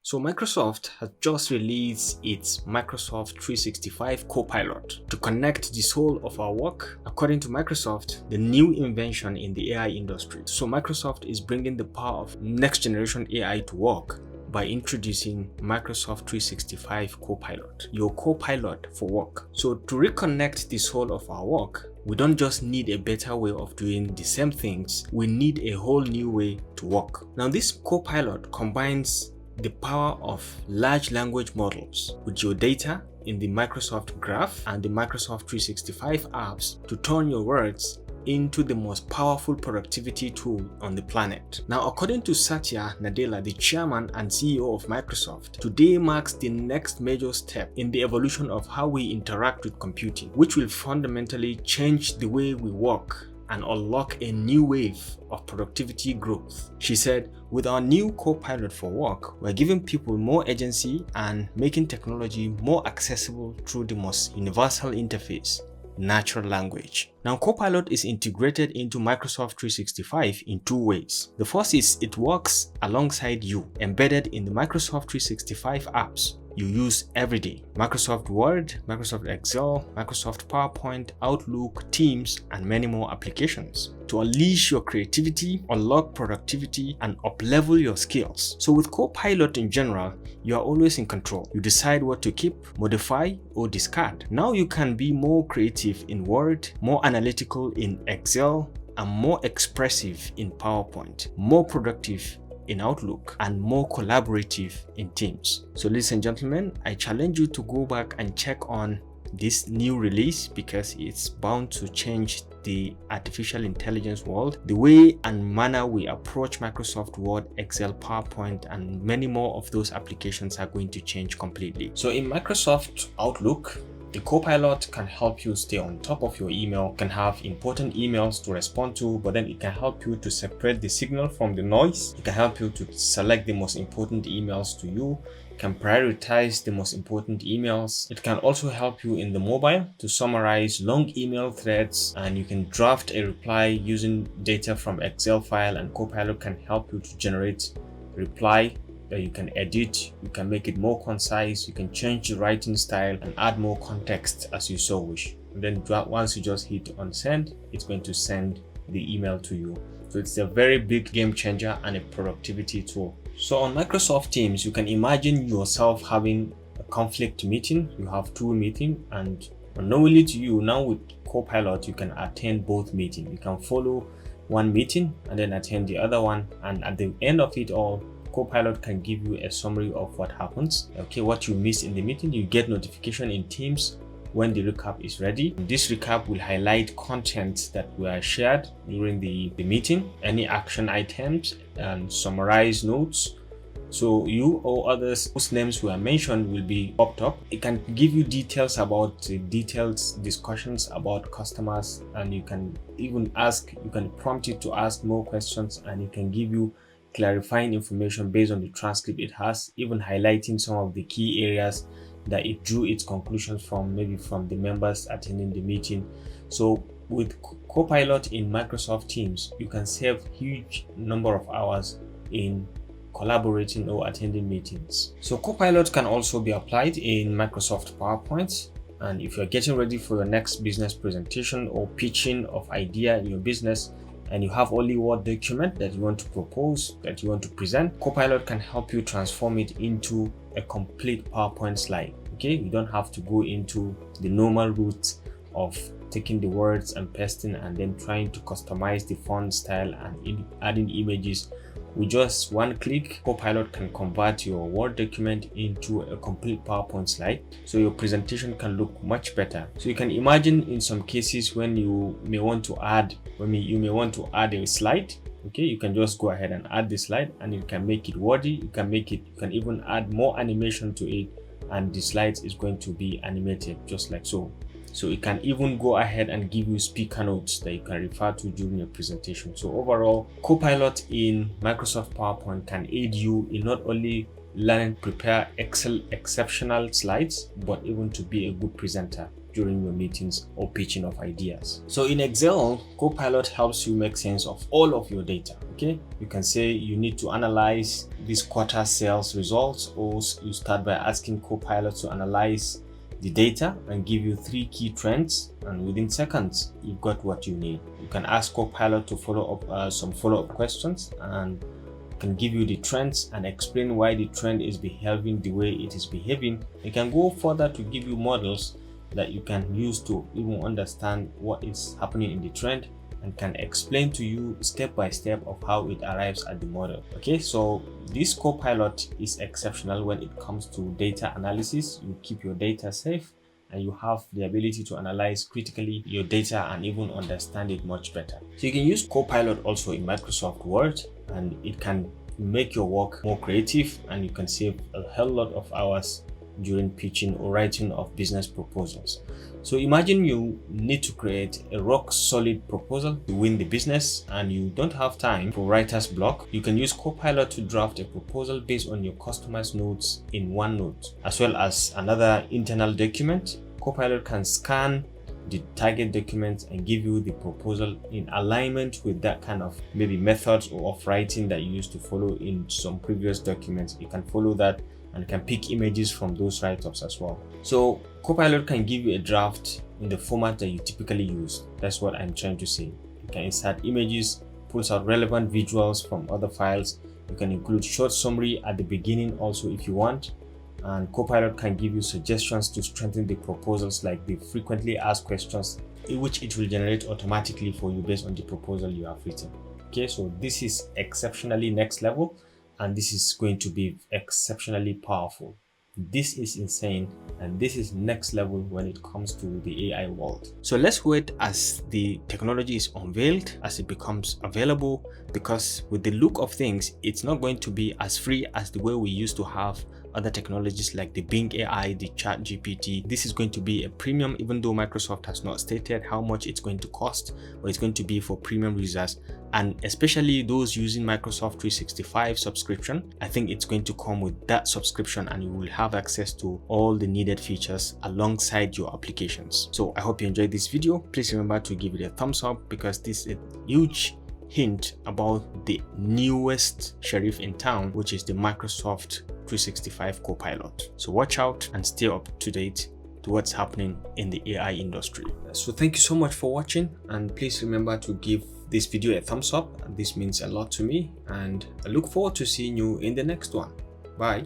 So Microsoft has just released its Microsoft 365 Copilot to connect the soul of our work. According to Microsoft, the new invention in the AI industry. So Microsoft is bringing the power of next generation AI to work by introducing Microsoft 365 Copilot, your Copilot for work. So to reconnect the soul of our work, we don't just need a better way of doing the same things, we need a whole new way to work. Now this Copilot combines the power of large language models with your data in the Microsoft Graph and the Microsoft 365 apps to turn your words into the most powerful productivity tool on the planet. Now, according to Satya Nadella, the chairman and CEO of Microsoft, today marks the next major step in the evolution of how we interact with computing, which will fundamentally change the way we work and unlock a new wave of productivity growth. She said, with our new Copilot for work, we're giving people more agency and making technology more accessible through the most universal interface, natural language. Now, Copilot is integrated into Microsoft 365 in two ways. The first is it works alongside you, embedded in the Microsoft 365 apps you use every day. Microsoft Word, Microsoft Excel, Microsoft PowerPoint, Outlook, Teams, and many more applications to unleash your creativity, unlock productivity, and up-level your skills. So with Copilot in general, you are always in control. You decide what to keep, modify, or discard. Now you can be more creative in Word, more analytical in Excel, and more expressive in PowerPoint, more productive in Outlook, and more collaborative in Teams. So ladies and gentlemen, I challenge you to go back and check on this new release because it's bound to change the artificial intelligence world. The way and manner we approach Microsoft Word, Excel, PowerPoint, and many more of those applications are going to change completely. So in Microsoft Outlook, the Copilot can help you stay on top of your email, can have important emails to respond to, but then it can help you to separate the signal from the noise. It can help you to select the most important emails to you, can prioritize the most important emails. It can also help you in the mobile to summarize long email threads, and you can draft a reply using data from Excel file, and Copilot can help you to generate reply that you can edit, you can make it more concise, you can change the writing style and add more context as you so wish. And then once you just hit on send, it's going to send the email to you. So it's a very big game changer and a productivity tool. So on Microsoft Teams, you can imagine yourself having a conflict meeting. You have two meetings, and unknowingly to you, now with Copilot, you can attend both meetings. You can follow one meeting and then attend the other one, and at the end of it all, Copilot can give you a summary of what happens. Okay, what you missed in the meeting, you get notification in Teams when the recap is ready. This recap will highlight content that were shared during the meeting, any action items, and summarize notes. So you or others whose names were mentioned will be popped up. It can give you details about detailed discussions about customers, and you can even you can prompt it to ask more questions, and it can give you clarifying information based on the transcript it has, even highlighting some of the key areas that it drew its conclusions from, maybe from the members attending the meeting. So with Copilot in Microsoft Teams, you can save huge number of hours in collaborating or attending meetings. So Copilot can also be applied in Microsoft PowerPoint. And if you're getting ready for your next business presentation or pitching of idea in your business, and you have only Word document that you want to propose, that you want to present, Copilot can help you transform it into a complete PowerPoint slide. Okay, you don't have to go into the normal route of taking the words and pasting and then trying to customize the font style and adding images. With just one click, Copilot can convert your Word document into a complete PowerPoint slide, so your presentation can look much better. So you can imagine in some cases when you may want to add a slide. Okay, you can just go ahead and add the slide, and you can make it wordy. You can even add more animation to it, and the slides is going to be animated just like so. So it can even go ahead and give you speaker notes that you can refer to during your presentation. So overall, Copilot in Microsoft PowerPoint can aid you in not only learning to prepare exceptional slides, but even to be a good presenter during your meetings or pitching of ideas. So in Excel, Copilot helps you make sense of all of your data. Okay, you can say you need to analyze this quarter sales results, or you start by asking Copilot to analyze the data and give you 3 key trends, and within seconds you've got what you need. You can ask Copilot to follow up some follow-up questions, and can give you the trends and explain why the trend is behaving the way it is behaving. It can go further to give you models that you can use to even understand what is happening in the trend, and can explain to you step by step of how it arrives at the model. Okay, so this Copilot is exceptional when it comes to data analysis. You keep your data safe, and you have the ability to analyze critically your data and even understand it much better. So you can use Copilot also in Microsoft Word, and it can make your work more creative, and you can save a hell lot of hours during pitching or writing of business proposals. So imagine you need to create a rock solid proposal to win the business, and you don't have time for writer's block. You can use Copilot to draft a proposal based on your customer's notes in OneNote, as well as another internal document. Copilot can scan the target document and give you the proposal in alignment with that kind of maybe methods or of writing that you used to follow in some previous documents. You can follow that and can pick images from those write-ups as well. So Copilot can give you a draft in the format that you typically use. That's what I'm trying to say. You can insert images, pulls out relevant visuals from other files. You can include short summary at the beginning also if you want. And Copilot can give you suggestions to strengthen the proposals, like the frequently asked questions, which it will generate automatically for you based on the proposal you have written. Okay, so this is exceptionally next level, and this is going to be exceptionally powerful. This is insane, and this is next level when it comes to the AI world. So let's wait as the technology is unveiled, as it becomes available, because with the look of things, it's not going to be as free as the way we used to have other technologies like the Bing AI, the Chat GPT. This is going to be a premium, even though Microsoft has not stated how much it's going to cost, but it's going to be for premium users, and especially those using Microsoft 365 subscription. I think it's going to come with that subscription, and you will have access to all the needed features alongside your applications. So I hope you enjoyed this video. Please remember to give it a thumbs up, because this is a huge hint about the newest sheriff in town, which is the Microsoft 365 Copilot. So watch out and stay up to date to what's happening in the AI industry. So thank you so much for watching, and please remember to give this video a thumbs up. This means a lot to me, and I look forward to seeing you in the next one. Bye.